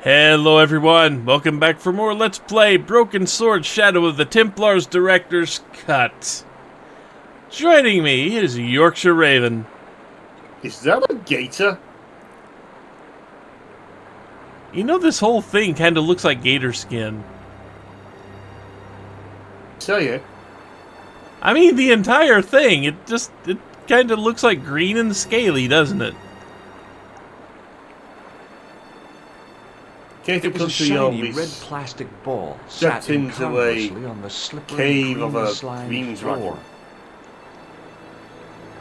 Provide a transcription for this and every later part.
Hello everyone, welcome back for more Let's Play Broken Sword Shadow of the Templars Director's Cut. Joining me is Yorkshire Raven. Is that a gator? You know, this whole thing kind of looks like gator skin. Say it. I mean, the entire thing, it kind of looks like green and scaly, doesn't it? Gator It was a country shiny always red plastic ball stepped sat into incongruously a on the slippery, cave of creamy a slime green dragon. floor.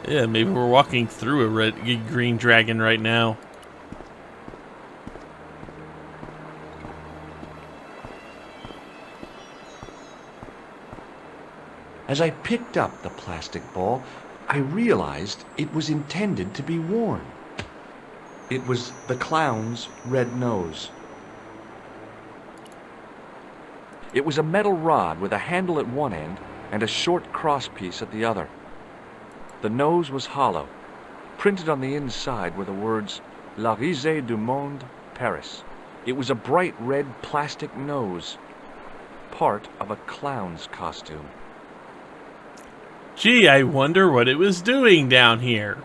Yeah, maybe we're walking through a green dragon right now. As I picked up the plastic ball, I realized it was intended to be worn. It was the clown's red nose. It was a metal rod with a handle at one end and a short crosspiece at the other. The nose was hollow. Printed on the inside were the words, La Risée du Monde, Paris. It was a bright red plastic nose, part of a clown's costume. Gee, I wonder what it was doing down here.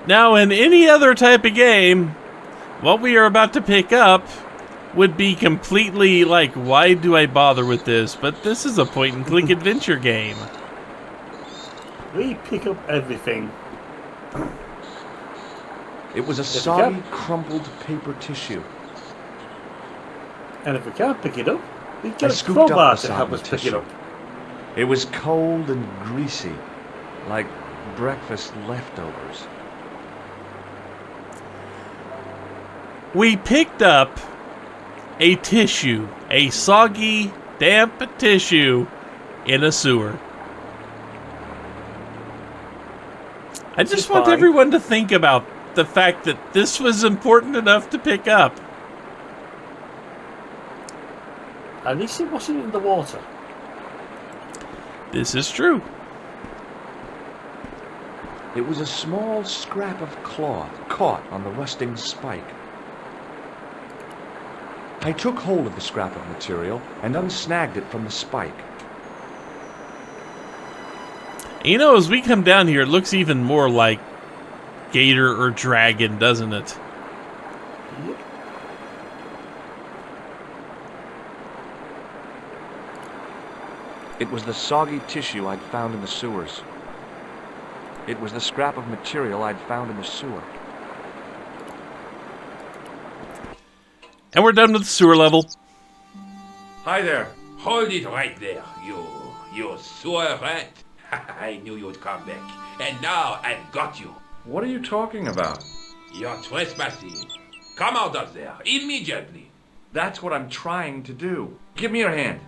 Now, in any other type of game, what we are about to pick up would be completely like, why do I bother with this? But this is a point-and-click adventure game. We pick up everything. It was a soggy, crumpled paper tissue. And if we can't pick it up, we I get a scooped up crowbar the to help us soggy pick it tissue. up. It was cold and greasy, like breakfast leftovers. We picked up a tissue, a soggy, damp tissue in a sewer. I just want everyone to think about the fact that this was important enough to pick up. At least it wasn't in the water. This is true. It was a small scrap of cloth caught on the rusting spike. I took hold of the scrap of material and unsnagged it from the spike. You know, as we come down here, it looks even more like gator or dragon, doesn't it? Yep. It was the soggy tissue I'd found in the sewers. It was the scrap of material I'd found in the sewer. And we're done with the sewer level. Hi there. Hold it right there, you sewer rat. I knew you'd come back, and now I've got you. What are you talking about? You're trespassing. Come out of there, immediately. That's what I'm trying to do. Give me your hand.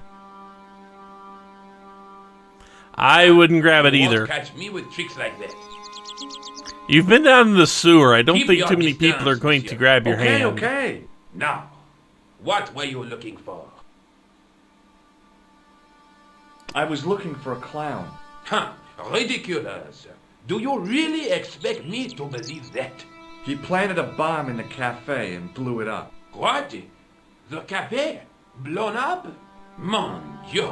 I wouldn't grab it You either. won't catch me with tricks like that. You've been down in the sewer. I don't Keep think your too many distance, people are going to monsieur. grab your hand. Okay. Now, what were you looking for? I was looking for a clown. Huh, ridiculous. Do you really expect me to believe that? He planted a bomb in the cafe and blew it up. What? The cafe? Blown up? Mon Dieu,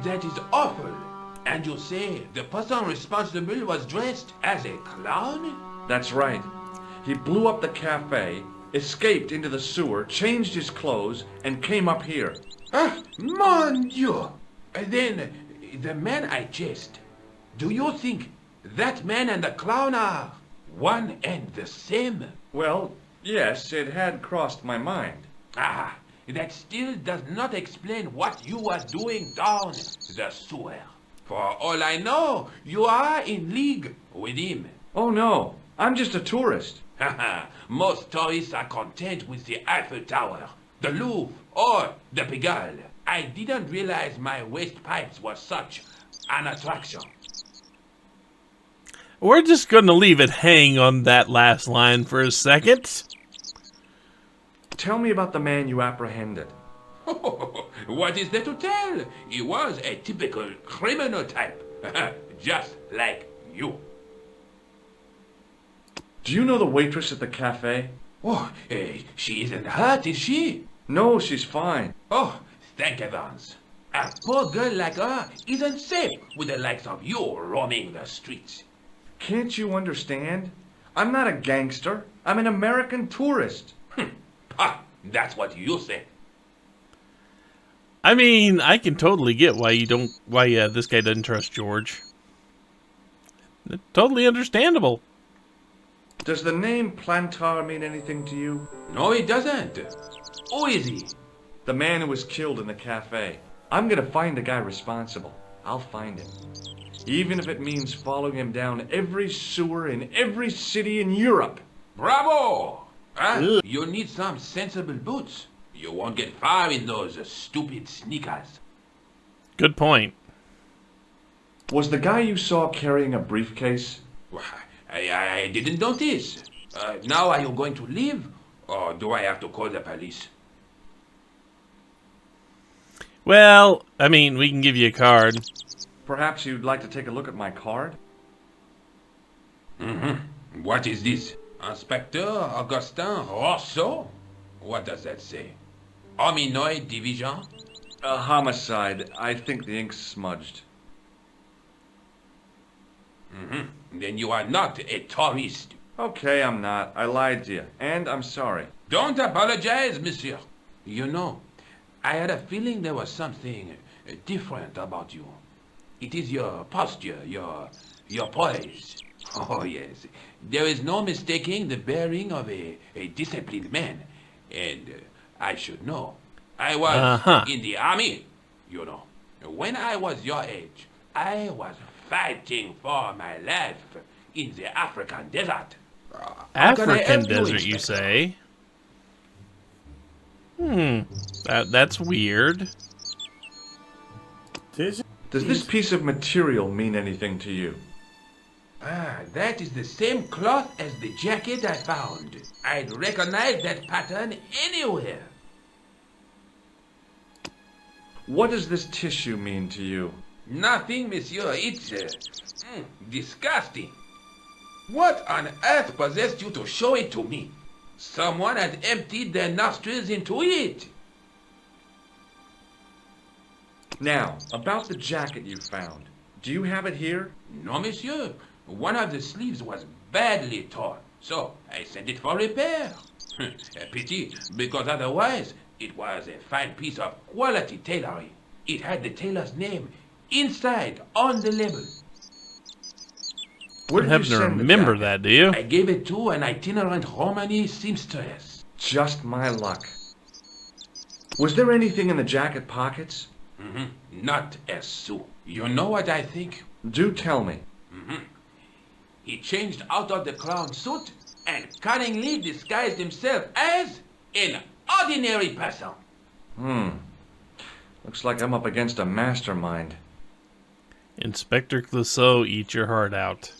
that is awful. And you say the person responsible was dressed as a clown? That's right. He blew up the cafe, escaped into the sewer, changed his clothes, and came up here. Ah, mon Dieu! Then, the man I chased, do you think that man and the clown are one and the same? Well, yes, it had crossed my mind. Ah, that still does not explain what you are doing down the sewer. For all I know, you are in league with him. Oh no, I'm just a tourist. Haha, most tourists are content with the Eiffel Tower, the Louvre, or the Pigalle. I didn't realize my waste pipes were such an attraction. We're just going to leave it hang on that last line for a second. Tell me about the man you apprehended. What is there to tell? He was a typical criminal type. just like you. Do you know the waitress at the cafe? Oh, she isn't hurt, is she? No, she's fine. Oh, thank heavens. A poor girl like her isn't safe with the likes of you roaming the streets. Can't you understand? I'm not a gangster. I'm an American tourist. Ha! That's what you say. I mean, I can totally get why this guy doesn't trust George. Totally understandable. Does the name Plantar mean anything to you? No, it doesn't. Who is he? The man who was killed in the cafe. I'm gonna find the guy responsible. I'll find him. Even if it means following him down every sewer in every city in Europe. Bravo! Huh? You need some sensible boots. You won't get far in those stupid sneakers. Good point. Was the guy you saw carrying a briefcase? Why, I didn't notice. Now are you going to leave? Or do I have to call the police? Well, I mean, we can give you a card. Perhaps you'd like to take a look at my card? Mm-hmm. What is this? Inspector Augustin Rousseau? What does that say? Hominoid Division? A homicide. I think the ink's smudged. Mm-hmm. Then you are not a tourist. Okay, I'm not. I lied to you. And I'm sorry. Don't apologize, monsieur. You know, I had a feeling there was something different about you. It is your posture, your poise. Oh, yes. There is no mistaking the bearing of a disciplined man. And I should know. I was in the army, you know. When I was your age, I was fighting for my life in the African desert. African desert, you say? That's weird. Does this piece of material mean anything to you? Ah, that is the same cloth as the jacket I found. I'd recognize that pattern anywhere. What does this tissue mean to you? Nothing, monsieur. It's disgusting. What on earth possessed you to show it to me? Someone had emptied their nostrils into it. Now, about the jacket you found. Do you have it here? No, monsieur. One of the sleeves was badly torn, so I sent it for repair. A pity, because otherwise it was a fine piece of quality tailoring. It had the tailor's name inside on the label. Where You did happen you to send the remember jacket? that, do you? I gave it to an itinerant Romani seamstress. Just my luck. Was there anything in the jacket pockets? Not a sou. You know what I think? Do tell me. He changed out of the clown suit and cunningly disguised himself as an ordinary person. Looks like I'm up against a mastermind. Inspector Clouseau, eat your heart out.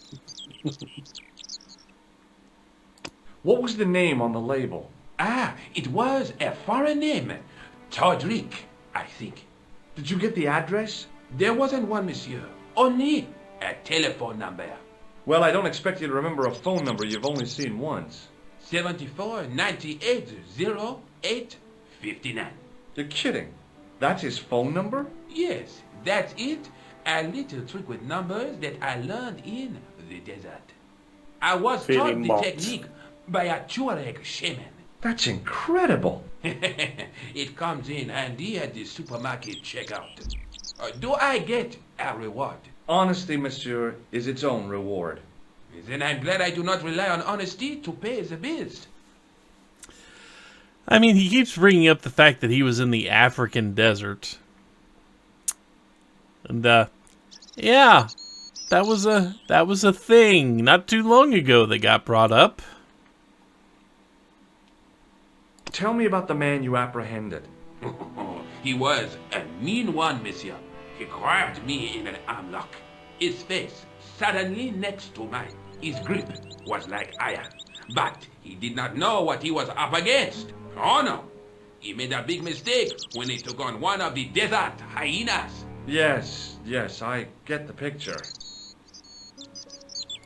What was the name on the label? Ah, it was a foreign name. Todrick, I think. Did you get the address? There wasn't one, monsieur. Only a telephone number. Well, I don't expect you to remember a phone number you've only seen once. 74 98 08 59. You're kidding. That's his phone number? Yes, that's it. A little trick with numbers that I learned in the desert. I was taught Feeling the mocked. technique by a Tuareg shaman. That's incredible. It comes in handy at the supermarket checkout. Do I get a reward? Honesty, monsieur, is its own reward. Then I'm glad I do not rely on honesty to pay the bills. I mean, he keeps bringing up the fact that he was in the African desert. And, yeah, that was a thing not too long ago that got brought up. Tell me about the man you apprehended. He was a mean one, monsieur. He grabbed me in an armlock. His face suddenly next to mine. His grip was like iron. But he did not know what he was up against. Oh no! He made a big mistake when he took on one of the desert hyenas. Yes, I get the picture.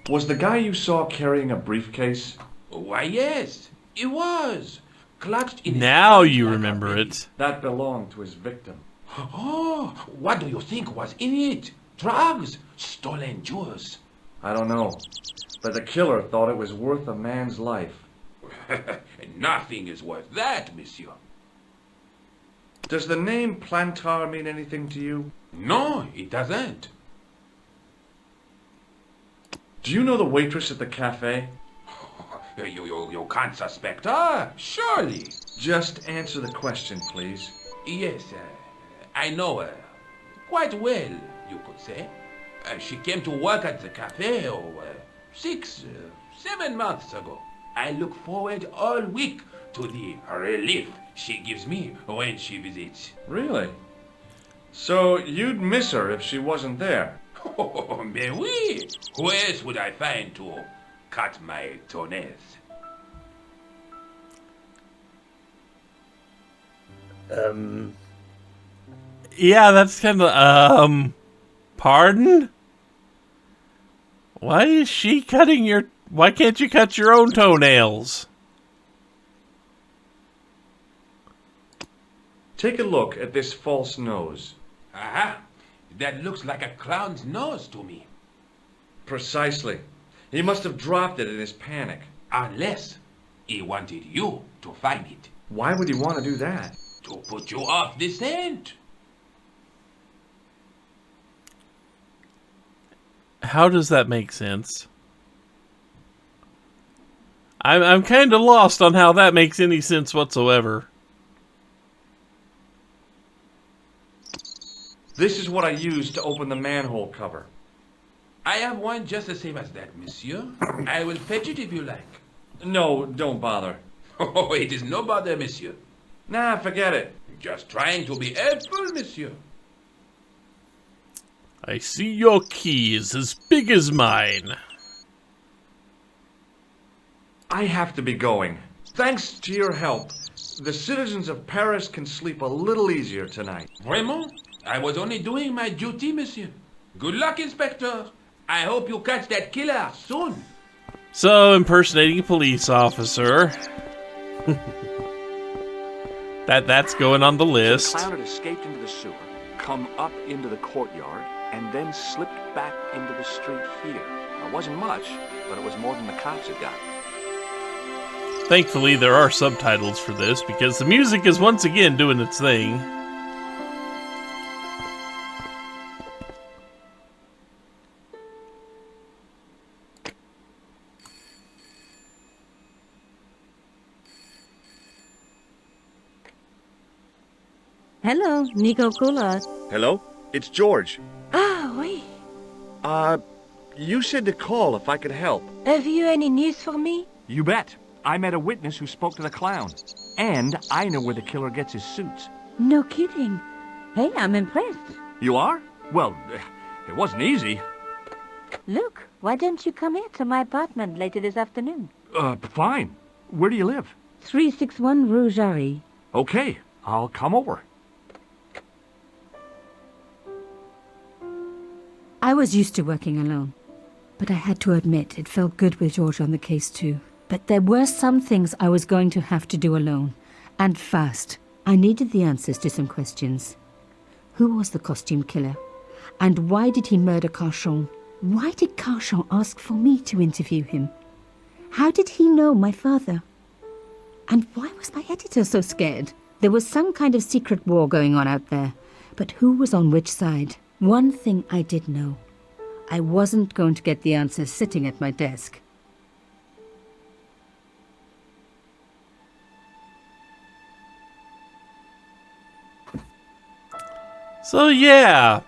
Was the guy you saw carrying a briefcase? Why, yes, it was. Clutched in his Now hands you like a remember baby. it. That belonged to his victim. Oh, what do you think was in it? Drugs? Stolen jewels? I don't know. But the killer thought it was worth a man's life. Nothing is worth that, monsieur. Does the name Plantar mean anything to you? No, it doesn't. Do you know the waitress at the cafe? You can't suspect her, surely. Just answer the question, please. Yes, I know her. Quite well, you could say. She came to work at the cafe 7 months ago. I look forward all week to the relief she gives me when she visits. Really? So you'd miss her if she wasn't there? Oh, mais oui! Who else would I find to cut my toenails? Yeah, that's kind of, pardon? Why is she cutting your... Why can't you cut your own toenails? Take a look at this false nose. Aha! That looks like a clown's nose to me. Precisely. He must have dropped it in his panic. Unless he wanted you to find it. Why would he want to do that? To put you off the scent. How does that make sense? I'm kind of lost on how that makes any sense whatsoever. This is what I used to open the manhole cover. I have one just the same as that, monsieur. I will fetch it if you like. No, don't bother. Oh, it is no bother, monsieur. Nah, forget it. Just trying to be helpful, monsieur. I see your keys as big as mine. I have to be going. Thanks to your help, the citizens of Paris can sleep a little easier tonight. Vraiment? I was only doing my duty, monsieur. Good luck, Inspector. I hope you catch that killer soon. So, impersonating a police officer. That's going on the The list. clown had escaped into the sewer, come up into the courtyard, and then slipped back into the street here. It wasn't much, but it was more than the cops had got. Thankfully, there are subtitles for this, because the music is once again doing its thing. Hello, Nico Kula. Hello? It's George. Ah, oui. You said to call if I could help. Have you any news for me? You bet. I met a witness who spoke to the clown. And I know where the killer gets his suits. No kidding. Hey, I'm impressed. You are? Well, it wasn't easy. Look, why don't you come here to my apartment later this afternoon? Fine. Where do you live? 361 Rue Jarry. Okay, I'll come over. I was used to working alone, but I had to admit it felt good with George on the case too. But there were some things I was going to have to do alone, and fast. I needed the answers to some questions. Who was the costume killer? And why did he murder Carchon? Why did Carchon ask for me to interview him? How did he know my father? And why was my editor so scared? There was some kind of secret war going on out there, but who was on which side? One thing I did know. I wasn't going to get the answers sitting at my desk. So yeah,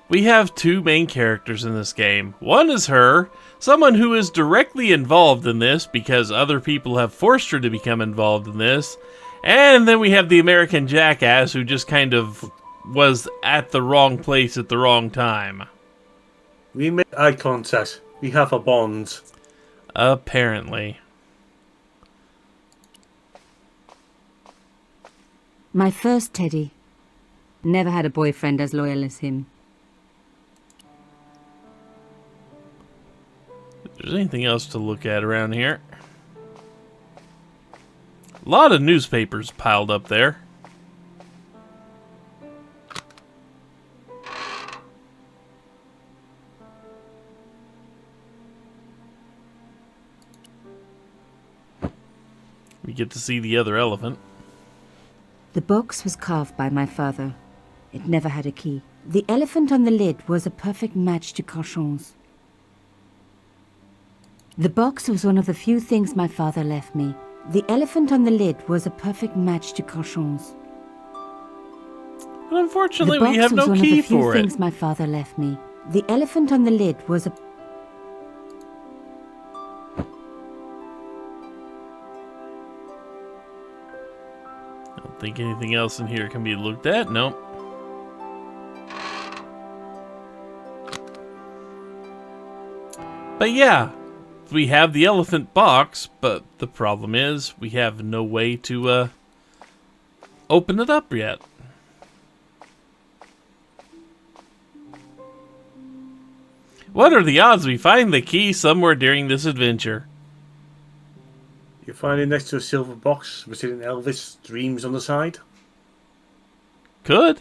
we have two main characters in this game. One is her, someone who is directly involved in this because other people have forced her to become involved in this. And then we have the American jackass who just kind of was at the wrong place at the wrong time. We make eye contact. We have a bond. Apparently. My first Teddy. Never had a boyfriend as loyal as him. there's anything else to look at around here. A lot of newspapers piled up there. We get to see the other elephant. The box was carved by my father. It never had a key. The elephant on the lid was a perfect match to Cochon's. The box was one of the few things my father left me. The elephant on the lid was a perfect match to Cochon's. But unfortunately, we have no key for it. The box was one of the few things my father left me. The elephant on the lid was a... Don't think anything else in here can be looked at. Nope. But yeah, we have the elephant box, but the problem is we have no way to open it up yet. What are the odds we find the key somewhere during this adventure? You find it next to a silver box with an Elvis Dreams on the side? Could.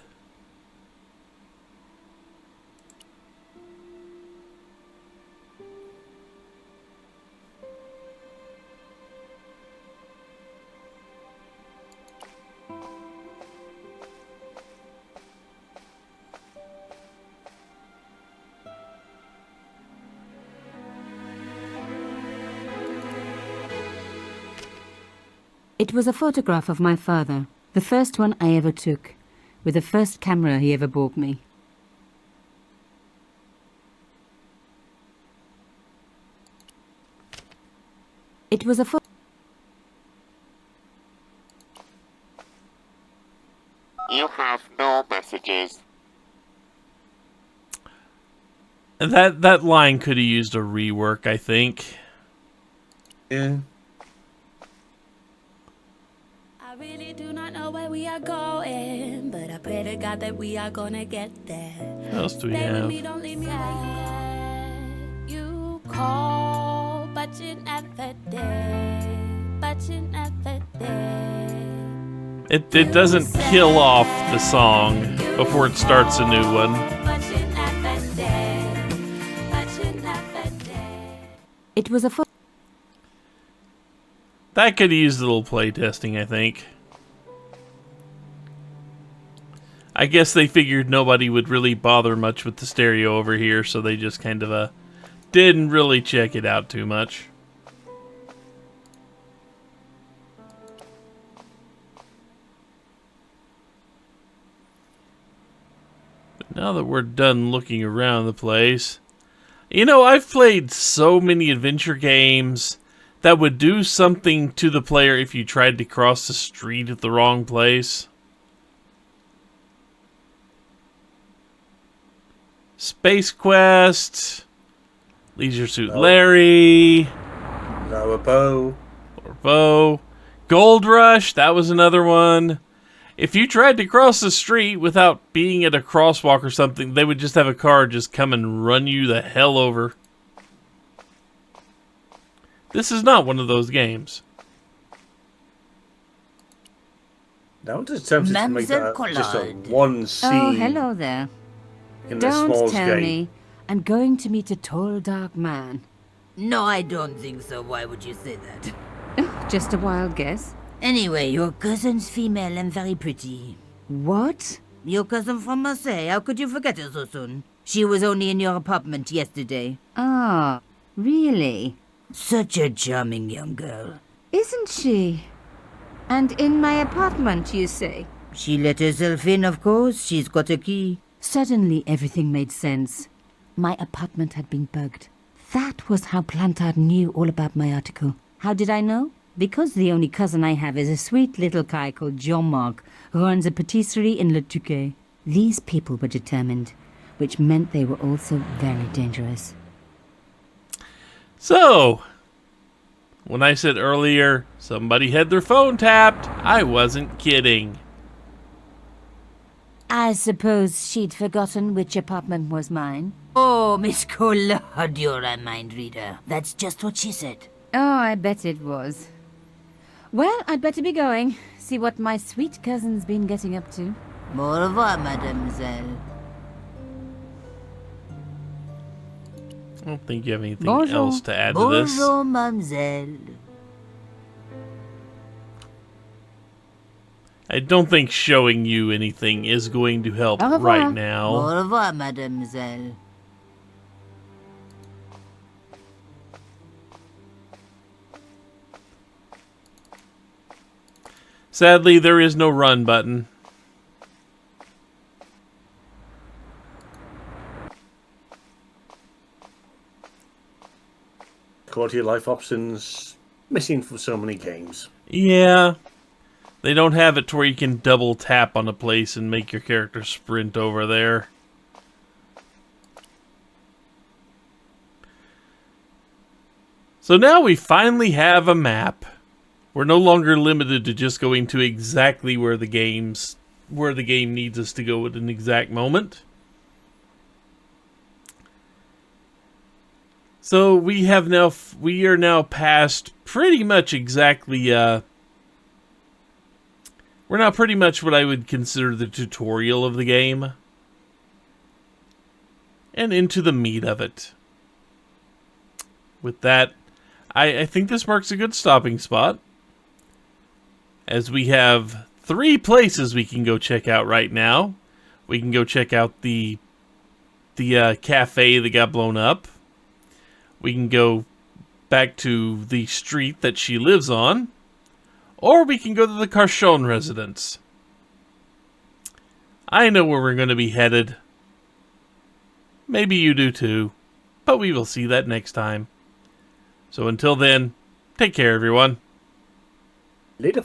It was a photograph of my father, the first one I ever took, with the first camera he ever bought me. It was a photo. You have no messages. That line could have used a rework, I think. Yeah. I really do not know where we are going, but I pray to God that we are gonna get there. What else do we Stay with have? me, don't leave me like you call, but you never did. But you never did. It doesn't kill off the song before it starts a new one. But you never did. But you never did. It was a photo. That could use a little playtesting, I think. I guess they figured nobody would really bother much with the stereo over here, so they just kind of didn't really check it out too much. But now that we're done looking around the place, you know, I've played so many adventure games that would do something to the player if you tried to cross the street at the wrong place. Space Quest, Leisure Suit Larry, Lower Bow. or Bo, Gold Rush, that was another one. If you tried to cross the street without being at a crosswalk or something, they would just have a car just come and run you the hell over. This is not one of those games. Now it's attempted to make that just a one scene Oh, hello there. in the small Don't tell game. me. I'm going to meet a tall, dark man. No, I don't think so. Why would you say that? Just a wild guess. Anyway, your cousin's female and very pretty. What? Your cousin from Marseille. How could you forget her so soon? She was only in your apartment yesterday. Ah, really? Such a charming young girl. Isn't she? And in my apartment, you say? She let herself in, of course. She's got a key. Suddenly, everything made sense. My apartment had been bugged. That was how Plantard knew all about my article. How did I know? Because the only cousin I have is a sweet little guy called Jean-Marc, who runs a patisserie in Le Touquet. These people were determined, which meant they were also very dangerous. So, when I said earlier somebody had their phone tapped, I wasn't kidding. I suppose she'd forgotten which apartment was mine. Oh, Miss Collard, you're a mind reader. That's just what she said. Oh, I bet it was. Well, I'd better be going. See what my sweet cousin's been getting up to. Au revoir, mademoiselle. I don't think you have anything Bonjour. else to add to this. Bonjour, mademoiselle. I don't think showing you anything is going to help Au revoir. right now. Au revoir, mademoiselle. Sadly, there is no run button. Quality of life options missing from so many games. Yeah. They don't have it to where you can double tap on a place and make your character sprint over there. So now we finally have a map. We're no longer limited to just going to exactly where the game needs us to go at an exact moment. So we are now past pretty much exactly we're now pretty much what I would consider the tutorial of the game. And into the meat of it. With that, I think this marks a good stopping spot. As we have 3 places we can go check out right now. We can go check out the cafe that got blown up. We can go back to the street that she lives on. Or we can go to the Carchon residence. I know where we're going to be headed. Maybe you do too. But we will see that next time. So until then, take care everyone. Later.